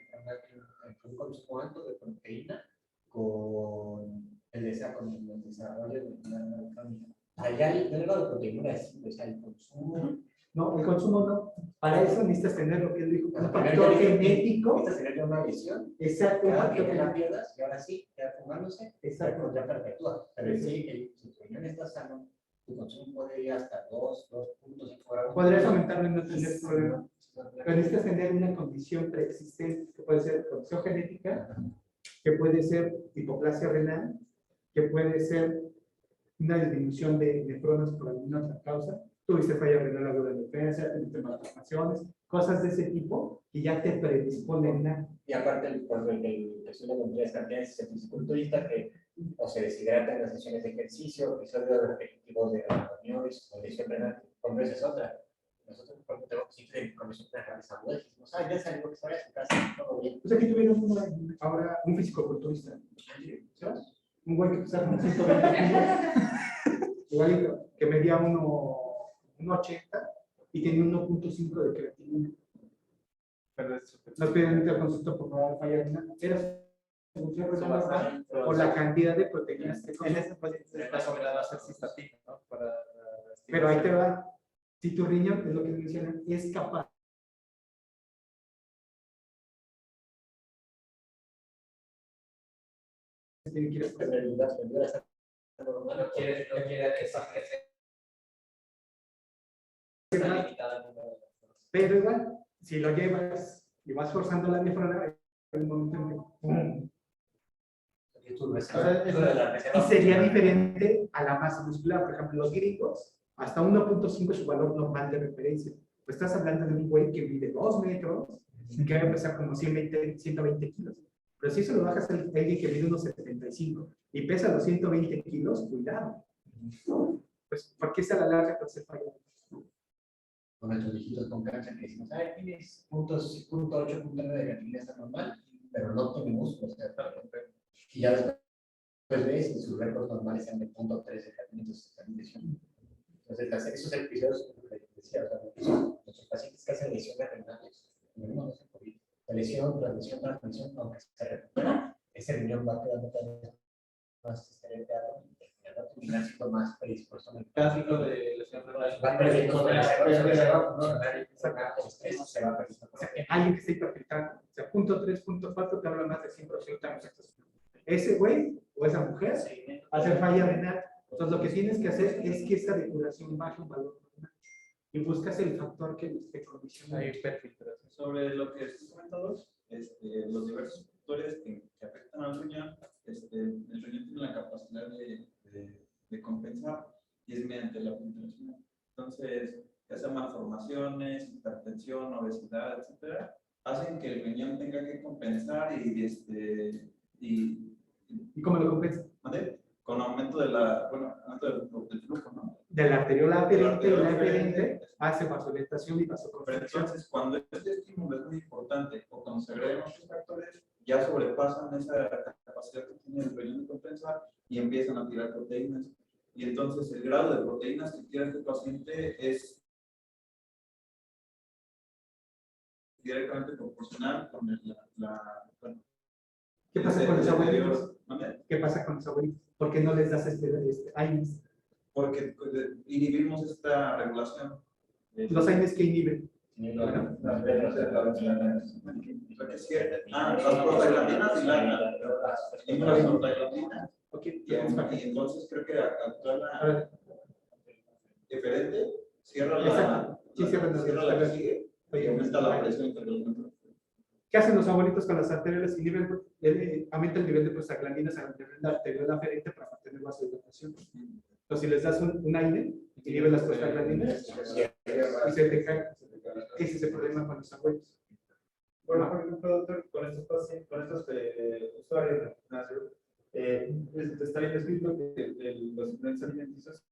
entre un consumo alto de proteína con el desarrollo de la nefrónica. Allá el grado de proteína es el consumo. No, el consumo no. Para eso necesitas tener lo que él dijo, un Pero factor ya genético. necesitas tener una visión. Exacto. Que te la pierdas y ahora sí, ya fumándose, Exacto. ya perpetúa. Pero sí, si tu riñón está sano, tu consumo puede ir hasta 2.5 gramos. Podrías aumentarlo y no tener problema. Pero necesitas tener una condición preexistente, que puede ser condición genética, que puede ser hipoplasia renal, que puede ser una disminución de nefronas por alguna otra causa. Tuviste falla renal aguda de defensa, tuviste malformaciones, cosas de ese tipo que ya te predisponen a. Y aparte, por el estudio con tres cantidades de fisiculturistas que o se deshidratan en las sesiones de ejercicio, episodios repetitivos de reuniones, condición renal, con es otra. Nosotros, por ejemplo, tenemos pacientes de condición renal aguda y decimos, ya salió que se vaya a su casa, todo bien. Pues aquí tuvieron ahora un fisicoculturista, ¿sabes? Un güey que pesaba como 120 kilos, igualito, que medía 1.80 y tenía 1.5 de creatinina. Pero Nos piden interconsulta por favor, falla renal. Era función renal por la cantidad de proteínas que en consume. ese paciente se está recomendado hacer cistatina, ¿no? Pero ahí te va. Si tu riñón, es lo que mencionan, es capaz tiene que ir a En realidad, No quiere decir que sea limitado el número de personas. pero igual, si lo llevas y vas forzando la nefrona, hay un momento en que ¡pum! Y sería diferente a la masa muscular. Por ejemplo, los gringos hasta 1.5 es su valor normal de referencia. Pues estás hablando de un güey que mide 2 metros y que va a pesar como 120 kilos. Pero si eso lo bajas a alguien que mide unos 75 y pesa los 120 kilos, cuidado. Pues, ¿por qué se a la larga pues se falla? Con nuestros viejitos con cáncer que decimos, ay, tienes puntos, punto 8, punto 9 de creatinina, está normal, pero no tiene músculo, o sea, y ya después ves que sus récords normales sean de punto 3 de creatinina, entonces están lesiones. Entonces, esos episodios, como les decía, o sea, nuestros pacientes que hacen lesiones renales, no es COVID, la lesión, transmisión, aunque se recupera, ese riñón va quedando cada vez más estereotipado y va a terminar siendo más predispuesto en el Clásico de lesión renal. va perdiendo con el se va perdiendo. O sea, que alguien que está hiperfiltrando, o sea, punto 3, punto 4, te habla más de 100%. Ese güey o esa mujer hace falla renal. Entonces, lo que tienes que hacer es que esa depuración baje un valor normal y buscas el factor que te condiciona. Hay hiperfiltración. Sobre lo que estoy comentando, los diversos factores que afectan al riñón, el riñón tiene la capacidad de compensar y es mediante la filtración. Entonces, ya sea malformaciones, hipertensión, obesidad, etcétera, hacen que el riñón tenga que compensar ¿Y cómo lo compensa? ¿vale? Con aumento aumento del flujo, ¿no? De la arteriola aferente y la aferente, eferente hace vasodilatación y Pero vasoconstricción. entonces, cuando este estímulo es muy importante o cuando se agregan otros factores, ya sobrepasan esa capacidad que tiene el riñón de compensar y empiezan a tirar proteínas. Y entonces el grado de proteínas que tira este paciente es directamente proporcional con ¿Qué pasa con los abuelitos? ¿Vale? ¿Qué pasa con los abuelitos? ¿Por qué no les das AINES? Porque inhibimos esta regulación. Los AINES que inhiben. Las prostaglandinas y las prostaglandinas. Ok, Y entonces creo que actúa la diferente, cierra la que sigue y aumenta la presión intraglandular. ¿Qué hacen los abuelitos con las arteriolas? Inhiben, aumenta el nivel de prostaglandinas a la arteriola aferente para mantener vasodilatación. Entonces, si les das un AINE, inhiben las prostaglandinas y se te cae. Ese es el problema con los abuelos. Bueno, por ejemplo, doctor, con estos pacientes, con estos usuarios de gimnasio, está bien escrito que los suplementos alimenticios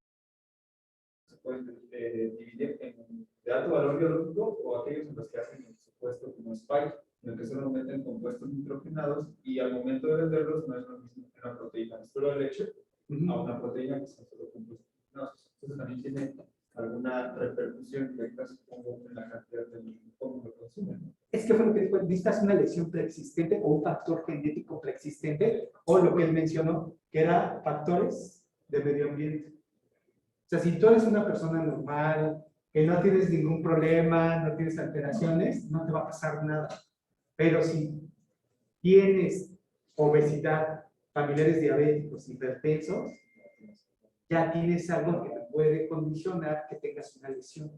se pueden dividir en de alto valor biológico o aquellos en los que hacen el supuesto como spike, en el que solo meten compuestos nitrogenados y al momento de venderlos no es lo mismo que una proteína de suero de leche a una proteína que son solo compuestos nitrogenados. Entonces también tiene alguna repercusión directa, supongo, en la cantidad de cómo lo consumen. Es que fue lo que dijo, necesitas una lesión preexistente o un factor genético preexistente, o lo que él mencionó, que era factores de medio ambiente. O sea, si tú eres una persona normal, que no tienes ningún problema, no tienes alteraciones, no te va a pasar nada. Pero si tienes obesidad, familiares diabéticos, hipertensos, ya tienes algo que te puede condicionar que tengas una lesión.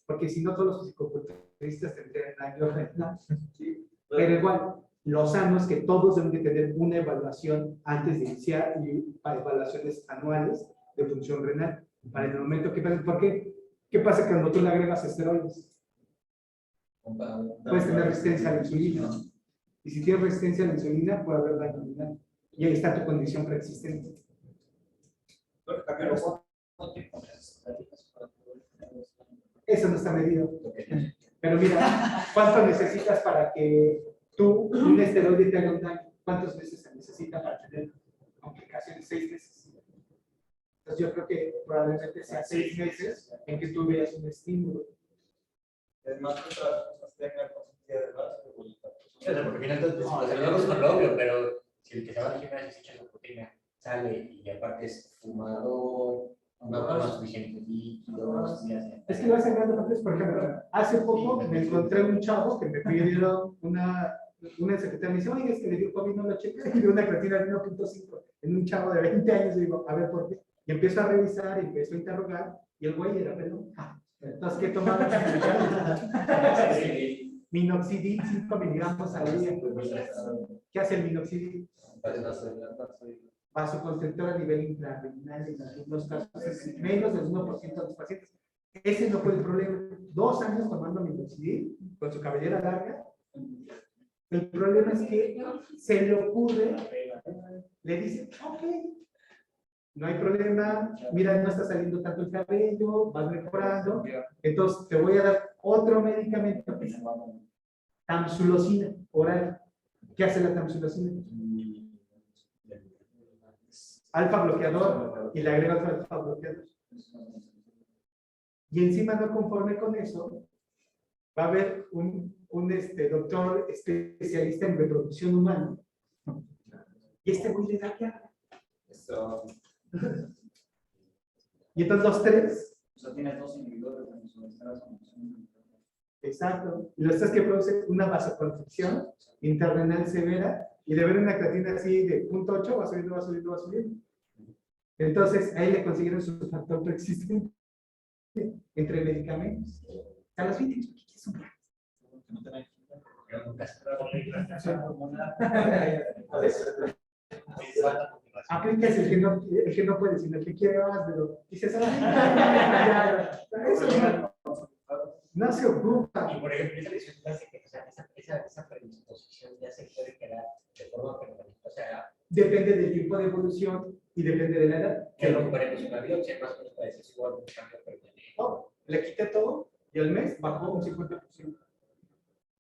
Porque si no, todos los psicoculturistas tendrían daño renal. ¿Sí? Pero igual, lo sano es que todos deben de tener una evaluación antes de iniciar y para evaluaciones anuales de función renal. Para el momento que pasa. ¿Por qué? ¿Qué pasa cuando tú le agregas esteroides? Puedes tener resistencia a la insulina. Y si tienes resistencia a la insulina, puede haber daño renal. Y ahí está tu condición preexistente. Eso no está medido. Pero mira, ¿cuánto necesitas para que tú, un esteroide te haga un daño? ¿Cuántos meses se necesita para tener complicaciones? 6 meses. Entonces yo creo que probablemente sea 6 meses en que tú veas un estímulo. Es más que otras cosas tengan consistencia de base. Porque finalmente salimos con lo obvio, pero si el que se va al gimnasio se echa la proteína, sale y aparte es fumador, no toma suficiente líquidos. Es que lo hacen grandes papeles. Por ejemplo, hace poco me encontré un chavo que me pidió una secretaria, me dice, oye, es que le dio COVID, no lo chequé, y dio una creatina de 1.5 en un chavo de 20 años. Y digo, a ver, ¿por qué? Y empiezo a revisar, y empiezo a interrogar, y el güey era pelón. Entonces, ¿qué tomaba? Minoxidil, 5 miligramos al día. ¿Qué hace el minoxidil? vasoconstrictor a nivel intrarrenal en algunos casos es menos del 1% de los pacientes. Ese no fue el problema. 2 años tomando minoxidil con su cabellera larga. El problema es que se le ocurre, le dice, ok, no hay problema, mira, no está saliendo tanto el cabello, vas mejorando, entonces te voy a dar otro medicamento que se llama tamsulosina oral. ¿Qué hace la tamsulosina? Alfa bloqueador, y le agrega otro alfa bloqueador. Y encima, no conforme con eso, va a haber un doctor especialista en reproducción humana. Y este güey le da ya. Y entonces los 3. O sea, tienes 2 inhibidores de mesoesteras. Exacto. Y los 3 que producen una vasoconstricción intrarrenal severa, y de ver una creatina así de 0.8 va subiendo, va subiendo, va subiendo. Entonces, ahí le consiguieron su factor preexistente entre medicamentos. A los 20, ¿qué es un plan? Aplicas el que no puede, sino el que quiere más, pero dices, no se ocupa. Y por ejemplo, esa lesión hace que, o sea, esa predisposición ya se puede quedar de forma permanente. O sea, depende del tipo de evolución y depende de la edad. que lo ponemos una biopsia, más o menos para decir si hubo algún cambio permanente. No, le quité todo y al mes bajó un 50%.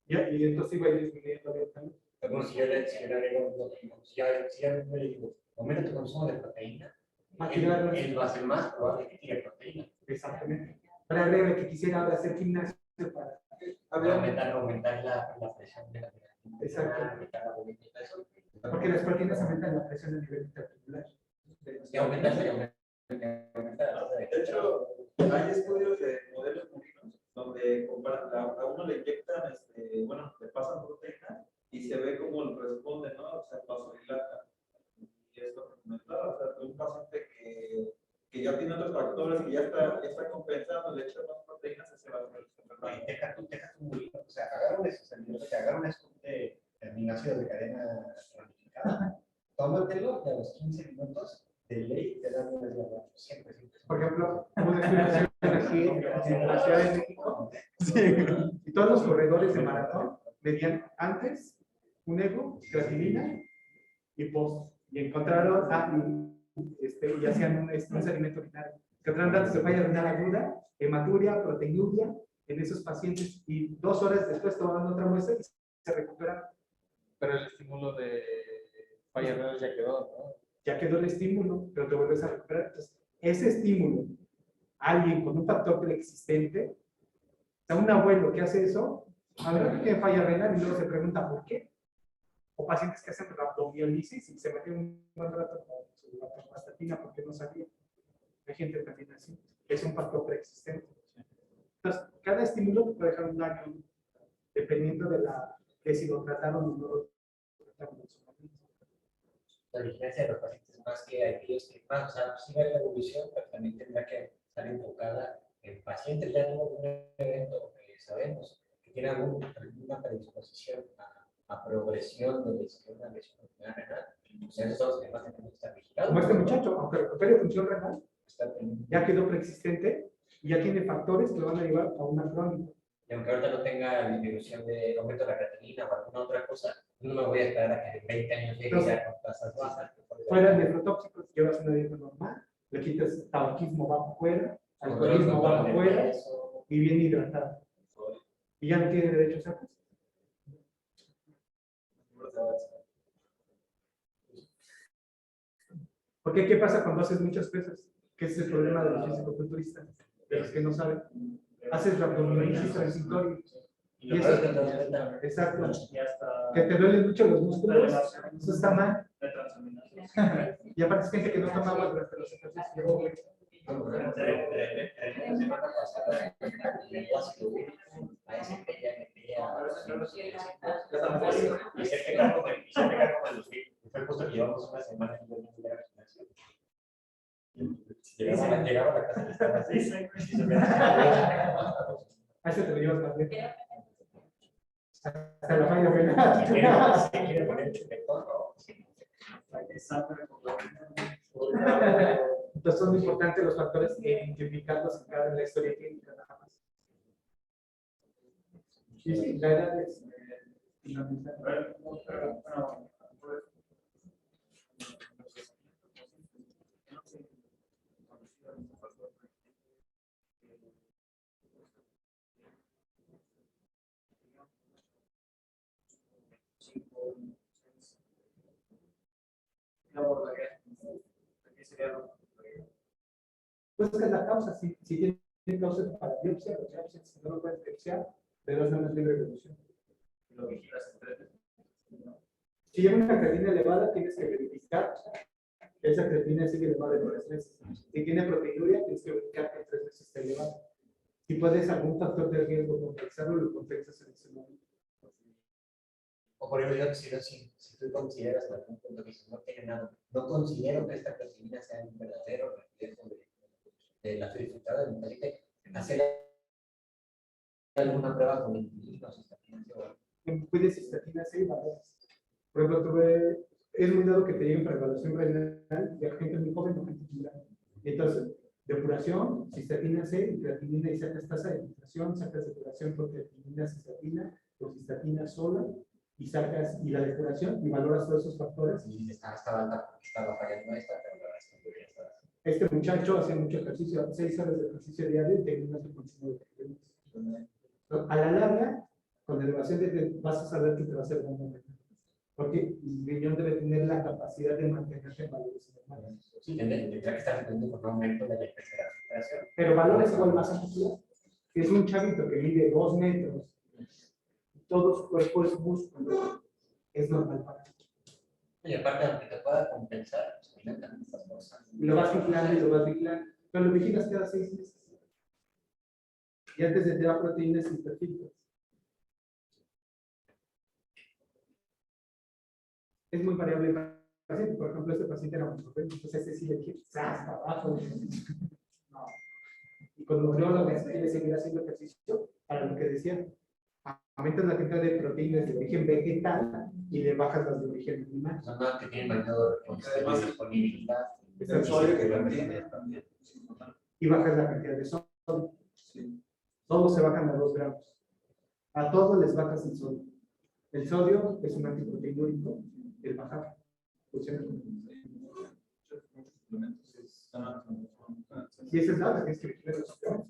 Ya, y entonces iba a ir disminuyendo lentamente. Como si yo le agrego, si ya me digo, aumenta tu consumo de proteína, él va a ser más probable que tire proteína. Exactamente. Para breve que quisiera ahora hacer gimnasio para aumentar la presión de la proteína. Exacto. Porque las proteínas aumentan la presión a nivel interarticular. Y aumenta De hecho, hay estudios de modelos murinos donde a uno le inyectan, bueno, le pasan proteína y se ve cómo responde, ¿no? O sea, vasodilata. Y esto que comentaba, o sea, de un paciente que ya tiene otros factores y ya está compensando, le echan más proteínas, se va a hacer. O sea, agarra un scoop de terminación de cadena ramificada, tómatelo y a los 15 minutos de ley te dan una diabetes. Siempre. Por ejemplo, una explicación aquí en la Ciudad de México, y todos los corredores de maratón medían antes un ego, creatinina y post. Y encontraron, y hacían un seguimiento final. Encontraron datos de falla renal aguda, hematuria, proteinuria en esos pacientes, y 2 horas después tomaban otra muestra y se recuperan. Pero el estímulo de falla renal ya quedó, ¿no? Ya quedó el estímulo, pero te vuelves a recuperar. Entonces, ese estímulo, alguien con un factor preexistente, o sea, un abuelo que hace eso, a ver que tiene falla renal y luego se pregunta por qué. O pacientes que hacen rhabdomiolisis y se meten un buen rato con su atorvastatina porque no sabía. Hay gente también así. Es un factor preexistente. Entonces, cada estímulo puede dejar un daño dependiendo de si lo trataron o no lo trataron en su momento. La vigilancia de los pacientes más que aquellos que más, o sea, sí ve la evolución, pero también tendrá que estar enfocada en pacientes ya en un evento que sabemos que tiene alguna predisposición a progresión de una lesión renal. O sea, esos son los que más tenemos que estar vigilados. Como este muchacho, aunque recupere función renal, ya quedó preexistente y ya tiene factores que lo van a llevar a una crónica. Y aunque ahorita no tenga disminución de aumento de la creatinina o alguna otra cosa, no me voy a esperar a que en 20 años llegue ya con tasas bajas. Fuera de nefrotóxicos, llevas una dieta normal, le quitas tabaquismo, va afuera, alcoholismo va afuera y bien hidratado. Y ya no tiene derecho a hacer. Porque ¿qué pasa cuando haces muchas pesas? Que es el problema de los fisicoculturistas, de los que no saben. Haces abdominolisis transitoria. Y eso, exacto. Que te duelen mucho los músculos, eso está mal. Y aparte es gente que no toma agua durante los ejercicios. Fue justo que llevamos una semana y llegaba a la casa y estaba así. A ese te lo llevas más bien. Hasta la falla renal. Si quiere poner chupetón, ¿no? Entonces son muy importantes los factores que identificarlos en la historia clínica nada más. Sí, sí, la edad es fundamental. Pues que es la causa, si tiene causa para biopsia, o sea, si no lo puedes biopsiar, pero es una libre evolución. Lo vigilas en 3 meses. Si lleva una creatina elevada, tienes que verificar que esa creatina sigue elevada en 3 meses. Si tiene proteinuria, tienes que verificar que en 3 meses está elevada. Si puedes algún factor de riesgo compensarlo, lo compensas en ese momento. O por ejemplo, si tú consideras en algún punto que no tiene nada, no considero que esta proteína sea un verdadero reflejo de la dificultad del metalite, hacer alguna prueba con insulina o cistatina. En cuide cistatina, sí, valores. Por ejemplo, es muy dado que te lleguen para evaluación renal de gente muy joven o gente muy grande. Entonces, depuración, cistatina C, creatinina y sacas tasa de filtración, sacas depuración por creatinina, cistatina, por cistatina sola, y sacas y la depuración y valoras todos esos factores. Y estaba alta porque estaba fallando esta, pero la verdad es que podría estar. Este muchacho hace mucho ejercicio, 6 horas de ejercicio diario y termina su consumo de calorías. A la larga, con elevación vas a saber que te va a hacer daño. Porque el riñón debe tener la capacidad de mantenerse en valores normales. Sí, tendría que estar dependiendo por un aumento de la recuperación. Pero valores igual más muscular. Si es un chavito que mide 2 metros, todo su cuerpo es músculo, es normal para él. Y aparte, aunque te pueda compensar, pues aumentan estas cosas. Y lo vas vigilando y lo vas vigilando. Pero lo vigilas cada 6 meses. Y antes de te da proteínas hiperfiltras. Es muy variable el paciente. Por ejemplo, este paciente era muy joven, entonces este sí le dije, hasta abajo. No. Y con nutriólogos quiere seguir haciendo ejercicio para lo que decían. Aumentas la cantidad de proteínas de origen vegetal y le bajas las de origen animal. Son más que tienen mayor disponibilidad. El sodio que contiene también. Y bajas la cantidad de sodio. Sí. Todos se bajan a 2 gramos. A todos les bajas el sodio. El sodio es un antiproteinúrico. El bajar funciona como Muchos suplementos están. y esa es la que es que vigilar los suplementos.